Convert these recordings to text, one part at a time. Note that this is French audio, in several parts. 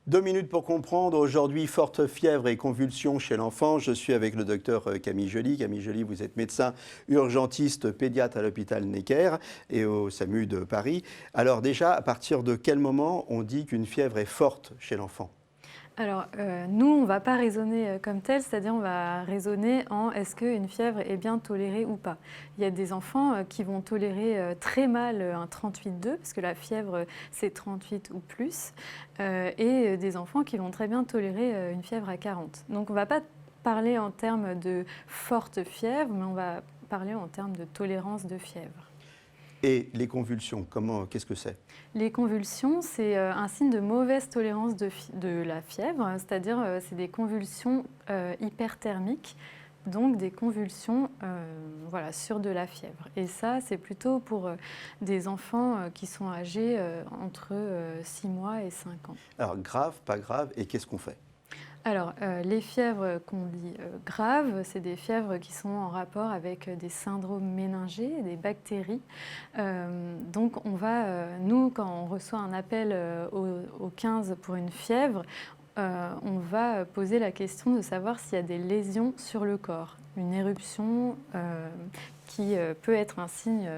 2 minutes pour comprendre. Aujourd'hui, forte fièvre et convulsions chez l'enfant. Je suis avec le docteur Camille Joly. Camille Joly, vous êtes médecin urgentiste pédiatre à l'hôpital Necker et au SAMU de Paris. Alors déjà, à partir de quel moment on dit qu'une fièvre est forte chez l'enfant ? Alors, nous, on ne va pas raisonner comme tel, c'est-à-dire on va raisonner en est-ce qu'une fièvre est bien tolérée ou pas. Il y a des enfants qui vont tolérer très mal un 38,2, parce que la fièvre, c'est 38 ou plus, et des enfants qui vont très bien tolérer une fièvre à 40. Donc, on ne va pas parler en termes de forte fièvre, mais on va parler en termes de tolérance de fièvre. Et les convulsions, qu'est-ce que c'est ? Les convulsions, c'est un signe de mauvaise tolérance de la fièvre, c'est-à-dire c'est des convulsions hyperthermiques, donc des convulsions sur de la fièvre. Et ça, c'est plutôt pour des enfants qui sont âgés entre 6 mois et 5 ans. Alors grave, pas grave, et qu'est-ce qu'on fait ? Alors, les fièvres qu'on dit graves, c'est des fièvres qui sont en rapport avec des syndromes méningés, des bactéries. Donc, nous, quand on reçoit un appel au 15 pour une fièvre, on va poser la question de savoir s'il y a des lésions sur le corps, une éruption qui peut être un signe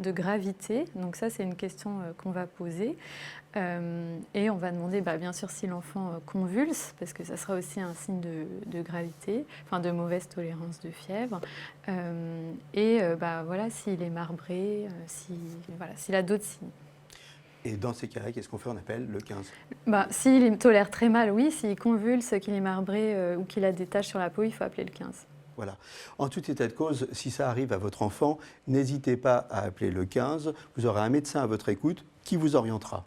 de gravité. Donc ça, c'est une question qu'on va poser. Et on va demander bien sûr si l'enfant convulse, parce que ça sera aussi un signe de gravité, enfin de mauvaise tolérance de fièvre. S'il est marbré, s'il a d'autres signes. Et dans ces cas-là, qu'est-ce qu'on fait ? On appelle le 15. S'il tolère très mal, oui. S'il convulse, qu'il est marbré ou qu'il a des taches sur la peau, il faut appeler le 15. Voilà. En tout état de cause, si ça arrive à votre enfant, n'hésitez pas à appeler le 15. Vous aurez un médecin à votre écoute qui vous orientera.